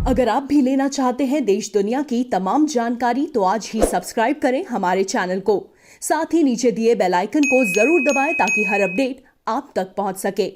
अगर आप भी लेना चाहते हैं देश दुनिया की तमाम जानकारी तो आज ही सब्सक्राइब करें हमारे चैनल को। साथ ही नीचे दिए बेल आइकन को जरूर दबाएं ताकि हर अपडेट आप तक पहुंच सके।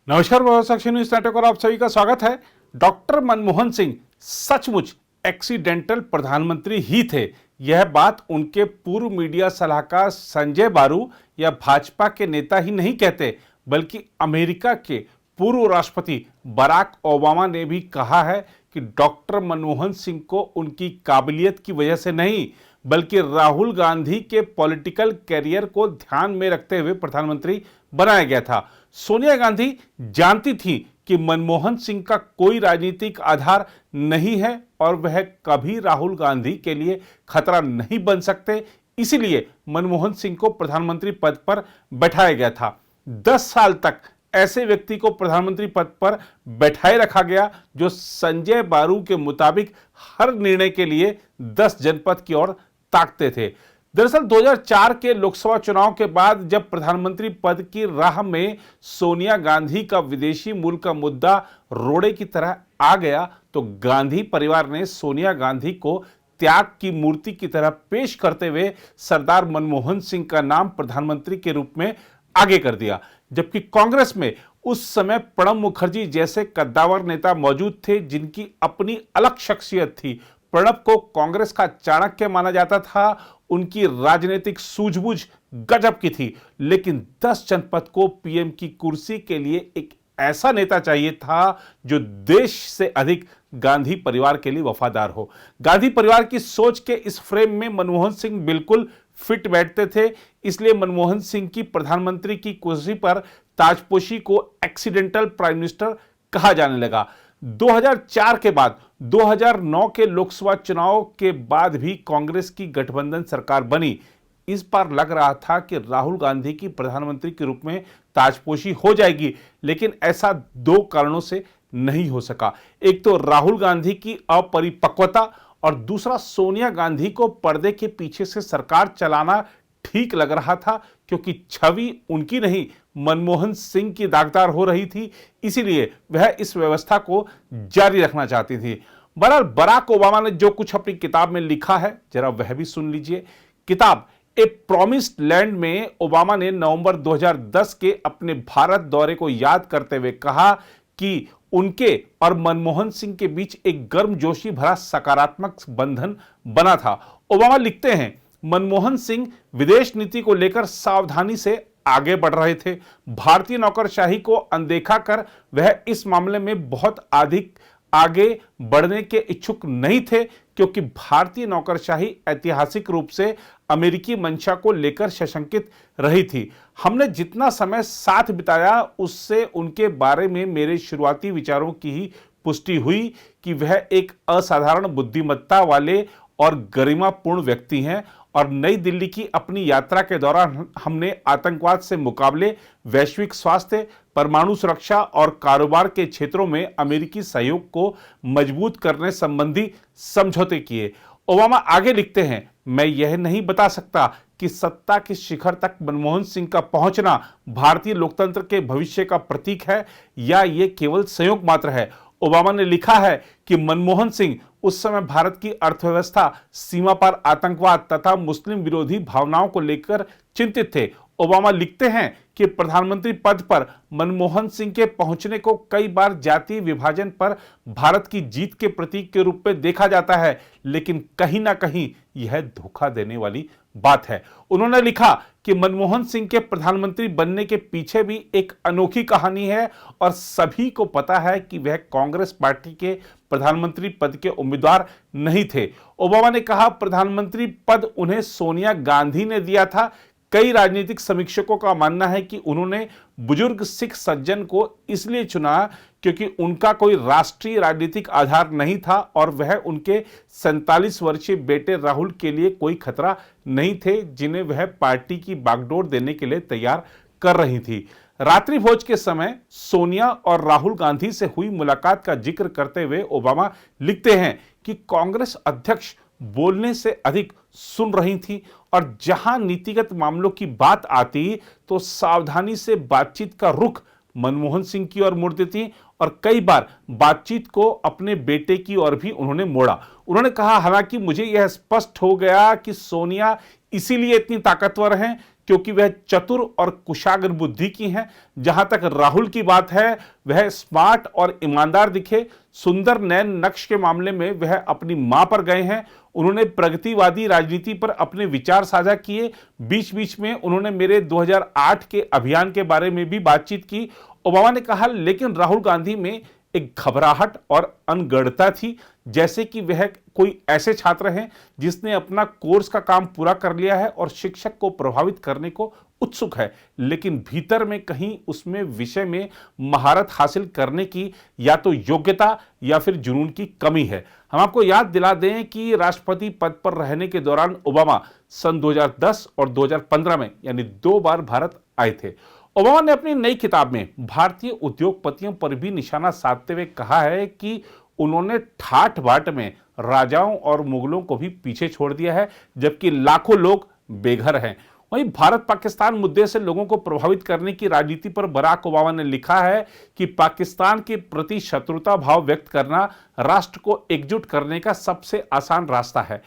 नमस्कार, व्यवसाय न्यूज नेटवर्क और आप सभी का स्वागत है। डॉक्टर मनमोहन सिंह सचमुच एक्सीडेंटल प्रधानमंत्री ही थे। यह बात उनके पूर्व मीडिया सलाहकार संजय बारू या भाजपा के नेता ही नहीं कहते, बल्कि अमेरिका के पूर्व राष्ट्रपति बराक ओबामा ने भी कहा है कि डॉक्टर मनमोहन सिंह को उनकी काबिलियत की वजह से नहीं, बल्कि राहुल गांधी के पॉलिटिकल कैरियर को ध्यान में रखते हुए प्रधानमंत्री बनाया गया था। सोनिया गांधी जानती थी कि मनमोहन सिंह का कोई राजनीतिक आधार नहीं है और वह कभी राहुल गांधी के लिए खतरा नहीं बन सकते, इसलिए मनमोहन सिंह को प्रधानमंत्री पद पर बैठाया गया था। 10 साल तक ऐसे व्यक्ति को प्रधानमंत्री पद पर बैठाए रखा गया जो संजय बारू के मुताबिक हर निर्णय के लिए 10 जनपद की ओर ताकते थे। दरअसल 2004 के लोकसभा चुनाव के बाद जब प्रधानमंत्री पद की राह में सोनिया गांधी का विदेशी मूल का मुद्दा रोड़े की तरह आ गया तो गांधी परिवार ने सोनिया गांधी को त्याग की मूर्ति की तरह पेश करते हुए सरदार मनमोहन सिंह का नाम प्रधानमंत्री के रूप में आगे कर दिया। जबकि कांग्रेस में उस समय प्रणब मुखर्जी जैसे कद्दावर नेता मौजूद थे जिनकी अपनी अलग शख्सियत थी। प्रणब को कांग्रेस का चाणक्य माना जाता था, उनकी राजनीतिक सूझबूझ गजब की थी, लेकिन 10 जनपद को पीएम की कुर्सी के लिए एक ऐसा नेता चाहिए था जो देश से अधिक गांधी परिवार के लिए वफादार हो। गांधी परिवार की सोच के इस फ्रेम में मनमोहन सिंह बिल्कुल फिट बैठते थे, इसलिए मनमोहन सिंह की प्रधानमंत्री की कुर्सी पर ताजपोशी को एक्सीडेंटल प्राइम मिनिस्टर कहा जाने लगा। 2004 के बाद 2009 के लोकसभा चुनाव के बाद भी कांग्रेस की गठबंधन सरकार बनी। इस बार लग रहा था कि राहुल गांधी की प्रधानमंत्री के रूप में ताजपोशी हो जाएगी, लेकिन ऐसा 2 कारणों से नहीं हो सका। एक तो राहुल गांधी की अपरिपक्वता और दूसरा सोनिया गांधी को पर्दे के पीछे से सरकार चलाना ठीक लग रहा था, क्योंकि छवि उनकी नहीं मनमोहन सिंह की दागदार हो रही थी, इसीलिए वह इस व्यवस्था को जारी रखना चाहती थी। बहरहाल बराक ओबामा ने जो कुछ अपनी किताब में लिखा है जरा वह भी सुन लीजिए। किताब ए प्रॉमिस्ड लैंड में ओबामा ने नवंबर 2010 के अपने भारत दौरे को याद करते हुए कहा कि उनके और मनमोहन सिंह के बीच एक गर्मजोशी भरा सकारात्मक बंधन बना था। ओबामा लिखते हैं, मनमोहन सिंह विदेश नीति को लेकर सावधानी से आगे बढ़ रहे थे। भारतीय नौकरशाही को अनदेखा कर वह इस मामले में बहुत अधिक आगे बढ़ने के इच्छुक नहीं थे, क्योंकि भारतीय नौकरशाही ऐतिहासिक रूप से अमेरिकी मंशा को लेकर सशंकित रही थी। हमने जितना समय साथ बिताया उससे उनके बारे में मेरे शुरुआती विचारों की ही पुष्टि हुई कि वह एक असाधारण बुद्धिमत्ता वाले और गरिमापूर्ण व्यक्ति हैं और नई दिल्ली की अपनी यात्रा के दौरान हमने आतंकवाद से मुकाबले, वैश्विक स्वास्थ्य, परमाणु सुरक्षा और कारोबार के क्षेत्रों में अमेरिकी सहयोग को मजबूत करने संबंधी समझौते किए। ओबामा आगे लिखते हैं, मैं यह नहीं बता सकता कि सत्ता के शिखर तक मनमोहन सिंह का पहुंचना भारतीय लोकतंत्र के भविष्य का प्रतीक है या ये केवल संयोग मात्र है। ओबामा ने लिखा है कि मनमोहन सिंह उस समय भारत की अर्थव्यवस्था, सीमा पर आतंकवाद तथा मुस्लिम विरोधी भावनाओं को लेकर चिंतित थे। ओबामा लिखते हैं कि प्रधानमंत्री पद पर मनमोहन सिंह के पहुंचने को कई बार जातीय विभाजन पर भारत की जीत के प्रतीक के रूप में देखा जाता है, लेकिन कहीं ना कहीं यह धोखा देने वाली बात है। उन्होंने लिखा कि मनमोहन सिंह के प्रधानमंत्री बनने के पीछे भी एक अनोखी कहानी है और सभी को पता है कि वह कांग्रेस पार्टी के प्रधानमंत्री पद के उम्मीदवार नहीं थे। ओबामा ने कहा, प्रधानमंत्री पद उन्हें सोनिया गांधी ने दिया था। कई राजनीतिक समीक्षकों का मानना है कि उन्होंने बुजुर्ग सिख सज्जन को इसलिए चुना क्योंकि उनका कोई राष्ट्रीय राजनीतिक आधार नहीं था और वह उनके 47 वर्षीय बेटे राहुल के लिए कोई खतरा नहीं थे, जिन्हें वह पार्टी की बागडोर देने के लिए तैयार कर रही थी। रात्रि भोज के समय सोनिया और राहुल गांधी से हुई मुलाकात का जिक्र करते हुए ओबामा लिखते हैं कि कांग्रेस अध्यक्ष बोलने से अधिक सुन रही थी और जहां नीतिगत मामलों की बात आती तो सावधानी से बातचीत का रुख मनमोहन सिंह की ओर मुड़ती थी और कई बार बातचीत को अपने बेटे की ओर भी उन्होंने मोड़ा। उन्होंने कहा, हालांकि मुझे यह स्पष्ट हो गया कि सोनिया इसीलिए इतनी ताकतवर हैं क्योंकि वह चतुर और कुशाग्र बुद्धि की हैं। जहां तक राहुल की बात है, वह स्मार्ट और ईमानदार दिखे। सुंदर नयन नक्श के मामले में वह अपनी मां पर गए हैं। उन्होंने प्रगतिवादी राजनीति पर अपने विचार साझा किए। बीच बीच में उन्होंने मेरे 2008 के अभियान के बारे में भी बातचीत की। ओबामा ने कहा, लेकिन राहुल गांधी में एक घबराहट और अनगढ़ता थी, जैसे कि वह कोई ऐसे छात्र हैं जिसने अपना कोर्स का काम पूरा कर लिया है और शिक्षक को प्रभावित करने को उत्सुक है, लेकिन भीतर में कहीं उसमें विषय में महारत हासिल करने की या तो योग्यता या फिर जुनून की कमी है। हम आपको याद दिला दें कि राष्ट्रपति पद पर रहने के दौरान ओबामा सन 2010 और 2015 में यानी 2 बार भारत आए थे। ओबामा ने अपनी नई किताब में भारतीय उद्योगपतियों पर भी निशाना साधते हुए कहा है कि उन्होंने ठाठ बाट में राजाओं और मुगलों को भी पीछे छोड़ दिया है, जबकि लाखों लोग बेघर हैं। वहीं भारत पाकिस्तान मुद्दे से लोगों को प्रभावित करने की राजनीति पर बराक ओबामा ने लिखा है कि पाकिस्तान के प्रति शत्रुता भाव व्यक्त करना राष्ट्र को एकजुट करने का सबसे आसान रास्ता है।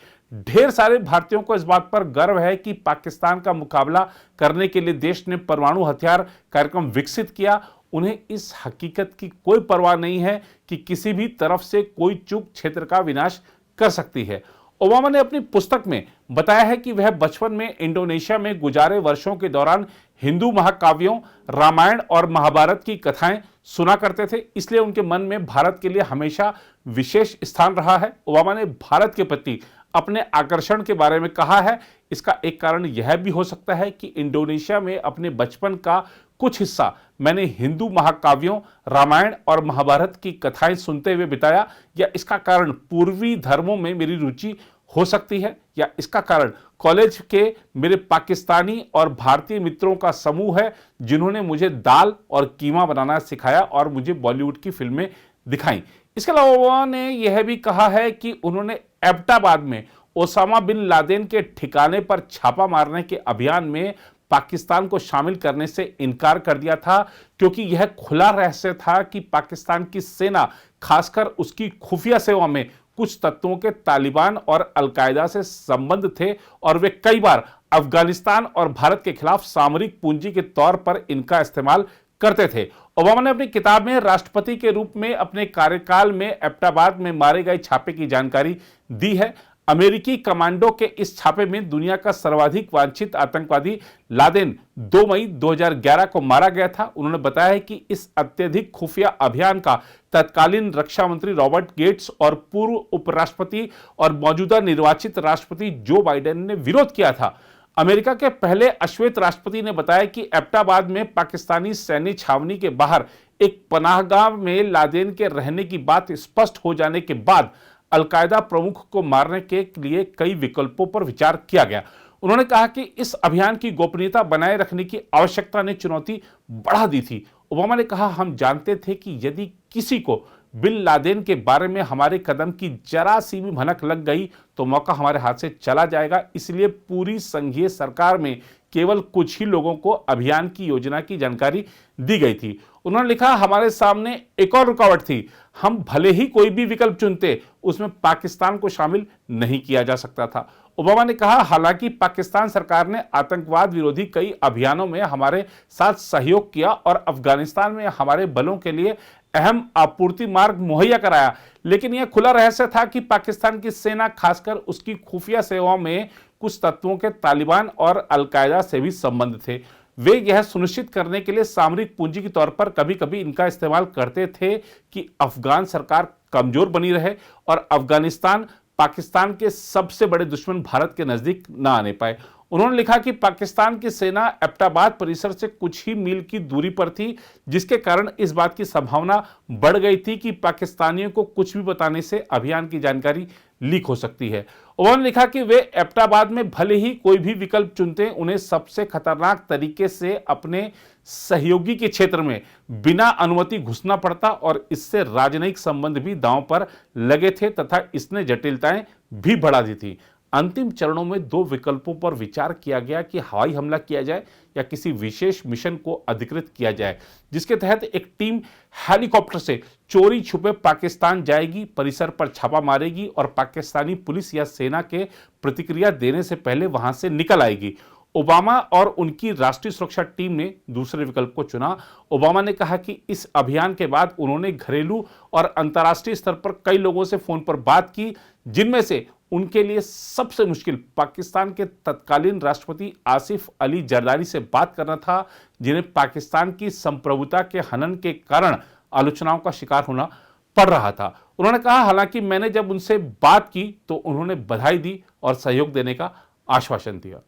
ढेर सारे भारतीयों को इस बात पर गर्व है कि पाकिस्तान का मुकाबला करने के लिए देश ने परमाणु हथियार कार्यक्रम विकसित किया। उन्हें इस हकीकत की कोई परवाह नहीं है कि किसी भी तरफ से कोई चूक क्षेत्र का विनाश कर सकती है। ओबामा ने अपनी पुस्तक में बताया है कि वह बचपन में इंडोनेशिया में गुजारे वर्षों के दौरान हिंदू महाकाव्यों, रामायण और महाभारत की कथाएं सुना करते थे, इसलिए उनके मन में भारत के लिए हमेशा विशेष स्थान रहा है। ओबामा ने भारत के प्रति अपने आकर्षण के बारे में कहा है, इसका एक कारण यह भी हो सकता है कि इंडोनेशिया में अपने बचपन का कुछ हिस्सा मैंने हिंदू महाकाव्यों, रामायण और महाभारत की कथाएं सुनते हुए बिताया, या इसका कारण पूर्वी धर्मों में मेरी रुचि हो सकती है, या इसका कारण कॉलेज के मेरे पाकिस्तानी और भारतीय मित्रों का समूह है जिन्होंने मुझे दाल और कीमा बनाना सिखाया और मुझे बॉलीवुड की फिल्में दिखाई। इसके अलावा ओबामा ने यह भी कहा है कि उन्होंने एबटाबाद में ओसामा बिन लादेन के ठिकाने पर छापा मारने के अभियान में पाकिस्तान को शामिल करने से इनकार कर दिया था, क्योंकि यह खुला रहस्य था कि पाकिस्तान की सेना, खासकर उसकी खुफिया सेवा में कुछ तत्वों के तालिबान और अलकायदा से संबंध थे और वे कई बार अफगानिस्तान और भारत के खिलाफ सामरिक पूंजी के तौर पर इनका इस्तेमाल करते थे। ओबामा ने अपनी किताब में राष्ट्रपति के रूप में अपने कार्यकाल में एबटाबाद में मारे गए छापे की जानकारी दी है। अमेरिकी कमांडो के इस छापे में दुनिया का सर्वाधिक वांछित आतंकवादी लादेन 2 मई 2011 को मारा गया था। उन्होंने बताया है कि इस अत्यधिक खुफिया अभियान का तत्कालीन रक्षा मंत्री रॉबर्ट गेट्स और पूर्व उपराष्ट्रपति और मौजूदा निर्वाचित राष्ट्रपति जो बाइडेन ने विरोध किया था। अमेरिका के पहले अश्वेत राष्ट्रपति ने बताया कि एबटाबाद में पाकिस्तानी सैन्य छावनी के बाहर एक पनाहगाह में लादेन के रहने की बात स्पष्ट हो जाने के बाद अलकायदा प्रमुख को मारने के लिए कई विकल्पों पर विचार किया गया। उन्होंने कहा कि इस अभियान की गोपनीयता बनाए रखने की आवश्यकता ने चुनौती बढ़ा दी थी। ओबामा ने कहा, हम जानते थे कि यदि किसी को बिन लादेन के बारे में हमारे कदम की जरा सी भी भनक लग गई तो मौका हमारे हाथ से चला जाएगा, इसलिए पूरी संघीय सरकार में केवल कुछ ही लोगों को अभियान की योजना की जानकारी दी गई थी। उन्होंने लिखा, हमारे सामने एक और रुकावट थी, हम भले ही कोई भी विकल्प चुनते, उसमें पाकिस्तान को शामिल नहीं किया जा सकता था। ओबामा ने कहा, हालांकि पाकिस्तान सरकार ने आतंकवाद विरोधी कई अभियानों में हमारे साथ सहयोग किया और अफगानिस्तान में हमारे बलों के लिए अहम आपूर्ति मार्ग मुहैया कराया, लेकिन यह खुला रहस्य था कि पाकिस्तान की सेना, खासकर उसकी खुफिया सेवाओं में कुछ तत्वों के तालिबान और अलकायदा से भी संबंध थे। वे यह सुनिश्चित करने के लिए सामरिक पूंजी के तौर पर कभी कभी इनका इस्तेमाल करते थे कि अफगान सरकार कमजोर बनी रहे और अफगानिस्तान पाकिस्तान के सबसे बड़े दुश्मन भारत के नजदीक न आने पाए। उन्होंने लिखा कि पाकिस्तान की सेना एबटाबाद परिसर से कुछ ही मील की दूरी पर थी, जिसके कारण इस बात की संभावना बढ़ गई थी कि पाकिस्तानियों को कुछ भी बताने से अभियान की जानकारी लीक हो सकती है। उन्होंने लिखा कि वे एबटाबाद में भले ही कोई भी विकल्प चुनते, उन्हें सबसे खतरनाक तरीके से अपने सहयोगी के क्षेत्र में बिना अनुमति घुसना पड़ता और इससे राजनयिक संबंध भी दांव पर लगे थे तथा इसने जटिलताएं भी बढ़ा दी थी। अंतिम चरणों में 2 विकल्पों पर विचार किया गया कि हवाई हमला किया जाए या किसी विशेष मिशन को अधिकृत किया जाए, जिसके तहत एक टीम हेलीकॉप्टर से चोरी छुपे पाकिस्तान जाएगी, परिसर पर छापा मारेगी और पाकिस्तानी पुलिस या सेना के प्रतिक्रिया देने से पहले वहां से निकल आएगी। ओबामा और उनकी राष्ट्रीय सुरक्षा टीम ने दूसरे विकल्प को चुना। ओबामा ने कहा कि इस अभियान के बाद उन्होंने घरेलू और अंतर्राष्ट्रीय स्तर पर कई लोगों से फोन पर बात की, जिनमें से उनके लिए सबसे मुश्किल पाकिस्तान के तत्कालीन राष्ट्रपति आसिफ अली जरदारी से बात करना था, जिन्हें पाकिस्तान की संप्रभुता के हनन के कारण आलोचनाओं का शिकार होना पड़ रहा था। उन्होंने कहा, हालांकि मैंने जब उनसे बात की तो उन्होंने बधाई दी और सहयोग देने का आश्वासन दिया।